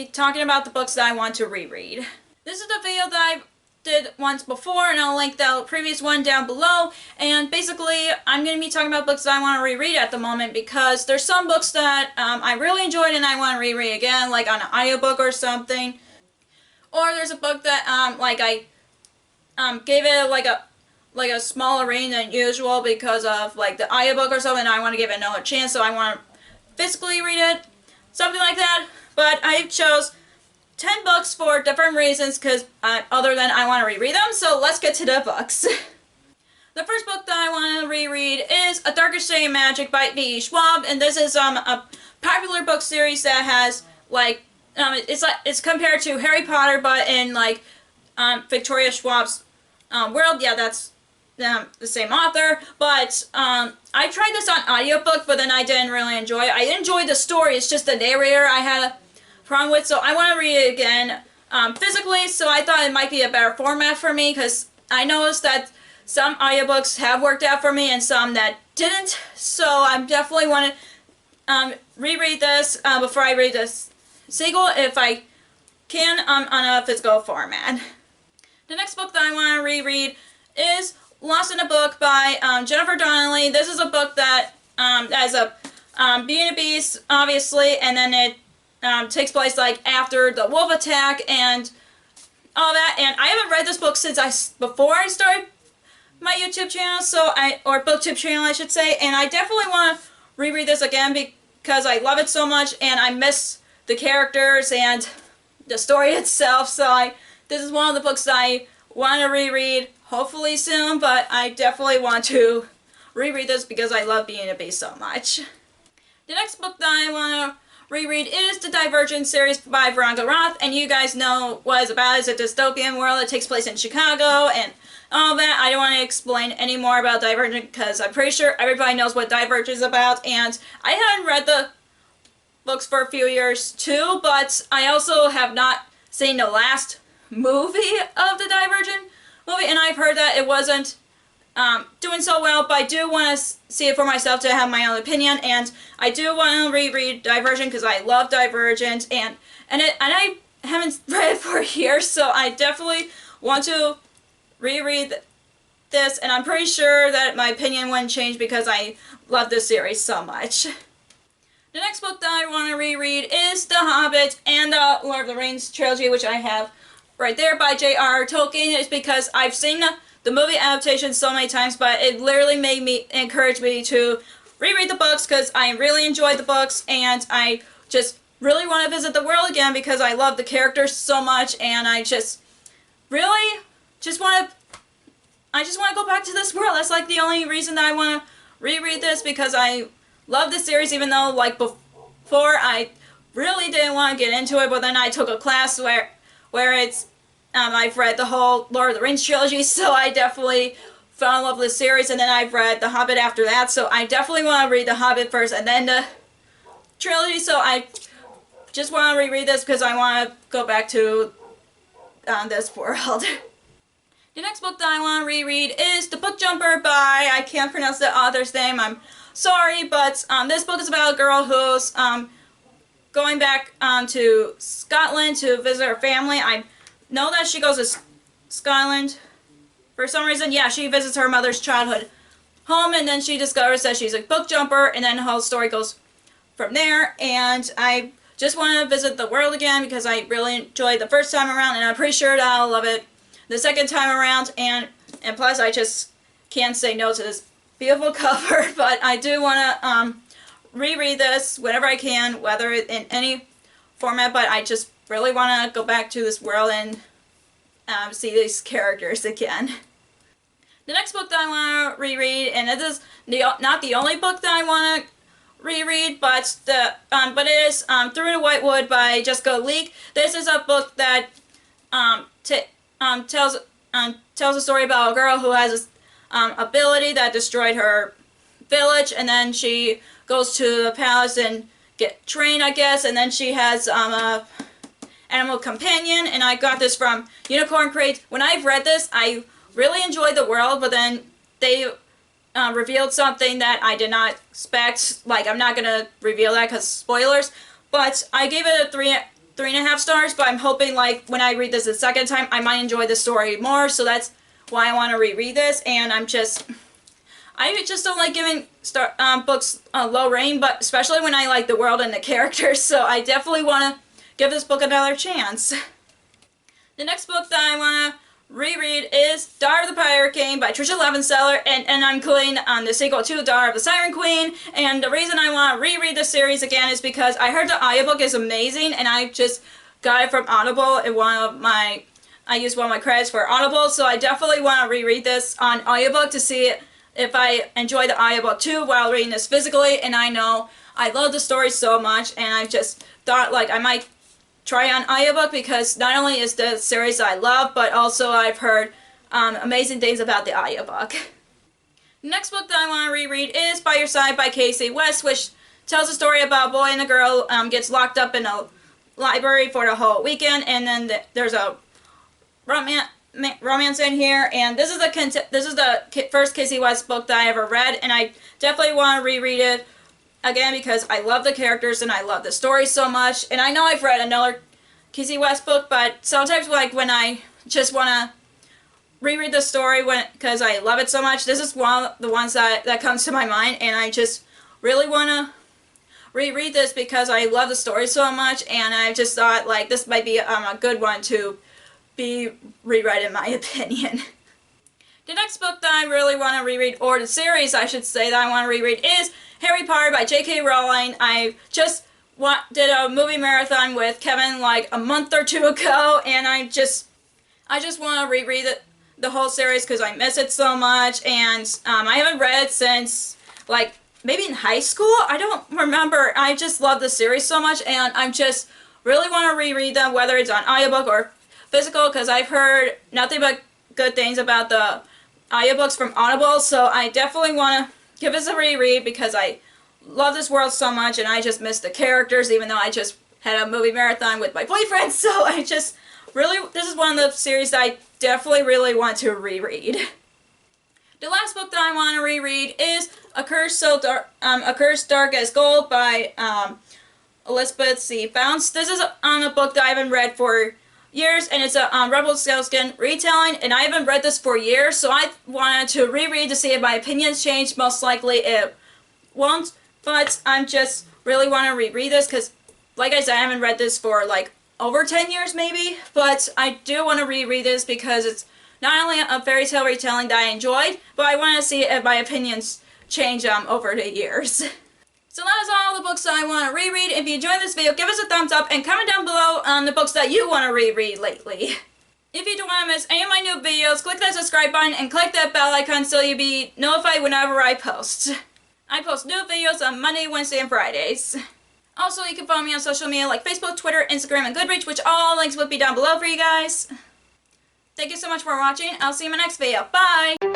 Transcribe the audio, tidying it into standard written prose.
be talking about the books that I want to reread. This is the video that I did once before, and I'll link the previous one down below. And basically, I'm going to be talking about books that I want to reread at the moment, because there's some books that I really enjoyed and I want to reread again, like on an audiobook or something. Or there's a book that I gave it like a smaller rating than usual because of like the audiobook or something, and I want to give it another chance, so I want to physically read it, something like that. But I chose 10 books for different reasons, because other than I want to reread them. So let's get to the books. The first book that I want to reread is A Darker Shade of Magic by V.E. Schwab, and this is a popular book series that has like it's compared to Harry Potter, but in like Victoria Schwab's world. Yeah, that's the same author, but I tried this on audiobook, but then I didn't really enjoy it. I enjoyed the story, it's just the narrator I had a problem with, so I want to read it again physically, so I thought it might be a better format for me, because I noticed that some audiobooks have worked out for me and some that didn't, so I definitely want to reread this before I read this sequel, if I can, on a physical format. The next book that I want to reread is Lost in a Book by Jennifer Donnelly. This is a book that has a Beauty and the Beast, obviously, and then it takes place like after the wolf attack and all that. And I haven't read this book since before I started my YouTube channel, or BookTube channel, I should say. And I definitely want to reread this again because I love it so much, and I miss the characters and the story itself. So this is one of the books that I want to reread, hopefully soon, but I definitely want to reread this because I love Beauty and the Beast so much. The next book that I want to reread is the Divergent series by Veronica Roth, and you guys know what it's about. It's a dystopian world that takes place in Chicago and all that. I don't want to explain any more about Divergent because I'm pretty sure everybody knows what Divergent is about, and I haven't read the books for a few years too, but I also have not seen the last movie of the Divergent movie, and I've heard that it wasn't doing so well, but I do want to see it for myself to have my own opinion, and I do want to reread Divergent because I love Divergent, and I haven't read it for years, so I definitely want to reread this, and I'm pretty sure that my opinion wouldn't change because I love this series so much. The next book that I want to reread is The Hobbit and the Lord of the Rings trilogy, which I have right there by J.R.R. Tolkien. It's because I've seen the movie adaptation so many times, but it literally encouraged me to reread the books because I really enjoyed the books, and I just really want to visit the world again because I love the characters so much, and I just really want to go back to this world. That's like the only reason that I want to reread this, because I love this series, even though like before I really didn't want to get into it, but then I took a class where it's I've read the whole Lord of the Rings trilogy, so I definitely fell in love with the series, and then I've read The Hobbit after that, so I definitely want to read The Hobbit first and then the trilogy, so I just want to reread this because I want to go back to this world. The next book that I want to reread is The Book Jumper by, I can't pronounce the author's name, I'm sorry, but this book is about a girl who's going back to Scotland to visit her family. I know that she goes to Scotland for some reason. Yeah, she visits her mother's childhood home, and then she discovers that she's a book jumper, and then the whole story goes from there. And I just want to visit the world again because I really enjoyed the first time around, and I'm pretty sure that I'll love it the second time around. And plus, I just can't say no to this beautiful cover, but I do want to reread this whenever I can, whether in any format, but I just really want to go back to this world and see these characters again. The next book that I want to reread, and this is not the only book that I want to reread, but it is Through the White Wood by Jessica Leake. This is a book that tells a story about a girl who has this ability that destroyed her village, and then she goes to the palace and get trained, I guess, and then she has a animal companion, and I got this from Unicorn Crate. When I've read this, I really enjoyed the world, but then they revealed something that I did not expect. Like, I'm not gonna reveal that because spoilers, but I gave it a 3 3.5 stars, but I'm hoping like when I read this the second time, I might enjoy the story more, so that's why I want to reread this. And I just don't like giving books a low rating, but especially when I like the world and the characters, so I definitely want to give this book another chance. The next book that I want to reread is Daughter of the Pirate King by Trisha Levenseller, and I'm including the sequel to Daughter of the Siren Queen. And the reason I want to reread the series again is because I heard the audiobook is amazing, and I just got it from Audible, and I used one of my credits for Audible, so I definitely want to reread this on audiobook to see if I enjoy the audiobook too while reading this physically. And I know I love the story so much, and I just thought like I might try on audiobook because not only is the series I love, but also I've heard amazing things about the audiobook. The next book that I want to reread is By Your Side by Casey West, which tells a story about a boy and a girl gets locked up in a library for the whole weekend, and then there's a romance in here. And this is the first Casey West book that I ever read, and I definitely want to reread it again because I love the characters and I love the story so much. And I know I've read another Casey West book, but sometimes like when I just want to reread the story because I love it so much, this is one of the ones that comes to my mind, and I just really want to reread this because I love the story so much, and I just thought like this might be a good one to be reread in my opinion. The next book that I really want to reread, or the series I should say that I want to reread, is Harry Potter by J.K. Rowling. I just did a movie marathon with Kevin like a month or two ago, and I just want to reread the whole series because I miss it so much. And I haven't read it since like maybe in high school. I don't remember. I just love the series so much, and I just really want to reread them, whether it's on audiobook or physical, because I've heard nothing but good things about the audiobooks from Audible. So I definitely want to give this a reread because I love this world so much, and I just miss the characters, even though I just had a movie marathon with my boyfriend. So I just really, this is one of the series that I definitely really want to reread. The last book that I want to reread is A Curse Dark as Gold by Elizabeth C. Bounce. This is a book that I haven't read for years, and it's a Rebel Scoutskin retelling, and I haven't read this for years, so I wanted to reread to see if my opinions change. Most likely it won't, but I just really want to reread this because, like I said, I haven't read this for like over 10 years maybe, but I do want to reread this because it's not only a fairy tale retelling that I enjoyed, but I want to see if my opinions change over the years. So that is all the books that I want to reread. If you enjoyed this video, give us a thumbs up and comment down below on the books that you want to reread lately. If you don't want to miss any of my new videos, click that subscribe button and click that bell icon so you'll be notified whenever I post. I post new videos on Monday, Wednesday, and Fridays. Also, you can follow me on social media like Facebook, Twitter, Instagram, and Goodreads, which all links will be down below for you guys. Thank you so much for watching. I'll see you in my next video. Bye!